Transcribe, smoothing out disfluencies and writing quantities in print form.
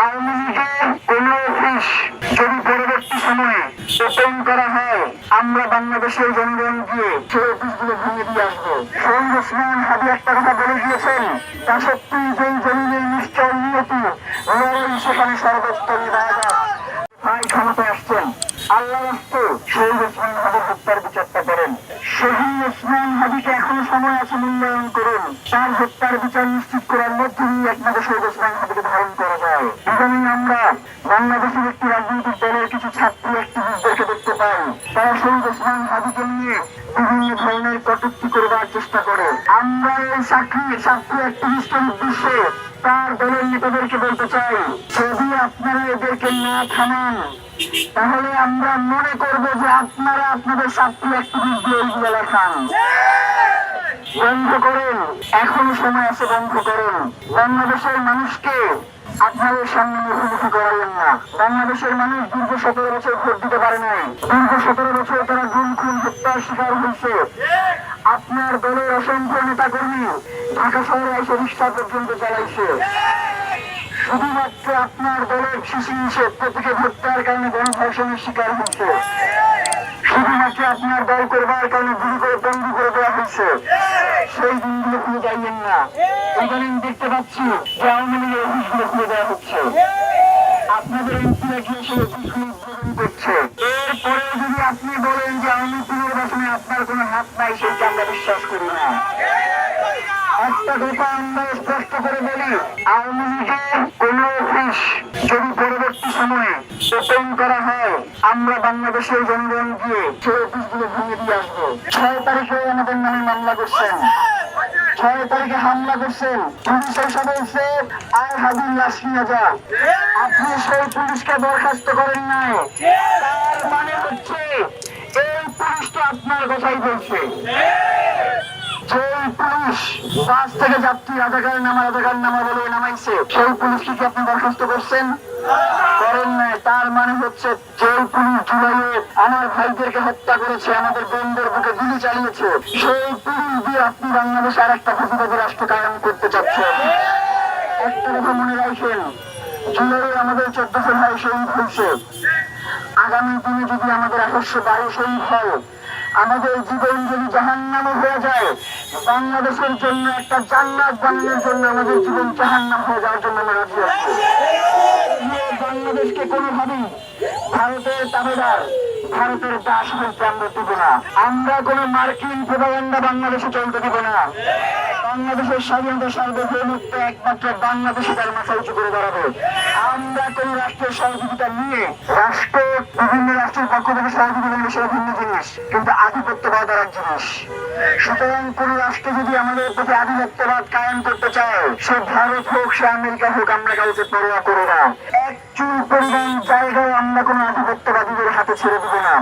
আওয়ামী লীগের কোন অফিস যদি পরবর্তী সময়ে ওপেন করা হয়, আমরা বাংলাদেশের জনগণ গিয়ে সেই অফিসগুলো ভেঙে দিয়ে আসবো। শহীদ ওসমান হাদি একটা কথা বলে গিয়েছেন, তা সত্যি যেই জমিনের নিশ্চয় নিয়তি লড়াই সেখানে সর্বোত্তম রাজা ভাই ক্ষমতায় আসছেন। আল্লাহ রাস্তে শহীদ ওসমান হাদির হত্যার বিচারটা করেন। শহীদ ওসমান হাদিকে এখনো সময় আছে, মূল্যায়ন করুন। তার হত্যার বিচার নিশ্চিত করার মধ্যে দিয়ে একমাত্র শহীদ ওসমান হাদিকে ধারণ করা যায়। ইদানিং আমরা বাংলাদেশের একটি রাজনৈতিক দলের কিছু ছাত্র অ্যাক্টিভিস্টদেরকে দেখতে পাই, তারা শহীদ ওসমান হাদিকে নিয়ে বিভিন্ন ধরনের কটূক্তি করবার চেষ্টা করে। আমরা এই ছাত্র অ্যাক্টিভিস্টের উদ্দেশ্যে তার দলের নেতাদেরকে বলতে চাই, যদি আপনারা এদেরকে না থামান তাহলে আমরা মনে করব যে আপনারা আপনাদের ছাত্র অ্যাক্টিভিস্ট দিয়ে এইগুলো লেখান। বন্ধ করুন, এখনো সময় আছে, বন্ধ করুন। বাংলাদেশের মানুষকে আপনাদের সামনে মুখোমুখি করালেন না। বাংলাদেশের মানুষ দীর্ঘ 17 বছর ভোট দিতে পারে নাই। দীর্ঘ 17 বছর তারা গুম খুন হত্যার শিকার হয়েছে। আপনার দলের অসংখ্য নেতা কর্মী ঢাকা শহরে এসে রিক্সা পর্যন্ত চালাইছে। শুধুমাত্র আপনার দলের শিশু প্রত্যেকে হত্যার কারণে গণধর্ষণের শিকার হয়েছে। শুধুমাত্র আপনার দল করবার কারণে গুলি করে বন্দী করে দেওয়া হয়েছে। সেই দিনগুলো খুলে যাইয়েন না। ইদানিং দেখতে পাচ্ছি যে আওয়ামী লীগের অফিসগুলো খুলে দেওয়া হচ্ছে। আপনাদের এমপিরা গিয়ে সেই অফিসগুলো উদ্বোধন করছে। এরপরে যদি আপনি বলেন যে আওয়ামী পুনর্বাসনে আপনার কোনো হাত নাই, সেটা আমরা বিশ্বাস করি না। একটা কথা আমরা স্পষ্ট করে বলি, আওয়ামী লীগের কোন অফিস যদি পরবর্তী সময়ে ওপেন করা হয়, আমরা বাংলাদেশের জনগণ গিয়ে সেই অফিসগুলো ভেঙে দিয়ে আসবো। 6 তারিখে আমাদের নামে মামলা করছেন, 6 তারিখে হামলা করছেন। পুলিশ এসে বলছে আয় হাদির লাশ নিয়ে যা। আপনি সেই পুলিশকে বরখাস্ত করেন নাই, তার মানে হচ্ছে এই পুলিশটা আপনার কথাই বলছে। সেই পুলিশ বাস থেকে যাত্রী রাজাকার নামা বলে নামাইছে, সেই পুলিশকে কি আপনি বরখাস্ত করছেন? করেন নাই। তার মানে হচ্ছে যে পুলিশ জুলাইয়ে আমার ভাইদেরকে হত্যা করেছে, আমাদের বোনদের বুকে গুলি চালিয়েছে, সেই পুলিশ দিয়ে আপনি বাংলাদেশে আর একটা ফেসিবাদী রাষ্ট্র কায়েম করতে চাচ্ছেন। একটা কথা মনে রাখেন, জুলাইয়ে আমাদের 1400 ভাই শহীদ হয়েছে। আগামী দিনে যদি আমাদের 1822 শহীদ হয়, আমাদের জীবন যদি জাহান্নাম হয়ে যায়, বাংলাদেশের জন্য একটা জান্নাত বানানোর জন্য আমাদের জীবন জাহান্নাম হয়ে যাওয়ার জন্য আমরা রাজি আছি। বাংলাদেশকে কোনোভাবেই ভারতের তাবেদার, ভারতের দাস হইতে আমরা দিব না। আমরা কোন মার্কিন প্রোপাগান্ডা বাংলাদেশে চলতে দিব না। বাংলাদেশের স্বাধীনতা সার্বভৌমত্ব একমাত্র বাংলাদেশে তার মাথা উঁচু করে দাঁড়াবে। আমরা কোন রাষ্ট্রের সহযোগিতা নিয়ে বিভিন্ন রাষ্ট্রের পক্ষ থেকে সহযোগিতা নিয়ে সেটা ভিন্ন জিনিস, কিন্তু আধিপত্যবাদ আর এক জিনিস। সুতরাং কোন রাষ্ট্র যদি আমাদের প্রতি আধিপত্যবাদ কায়েম করতে চায়, সে ভারত হোক, সে আমেরিকা হোক, আমরা কাউকে পরোয়া করি না। এক চুল পরিমাণ জায়গায় আমরা কোন আধিপত্যবাদীদের হাতে ছেড়ে দিব না।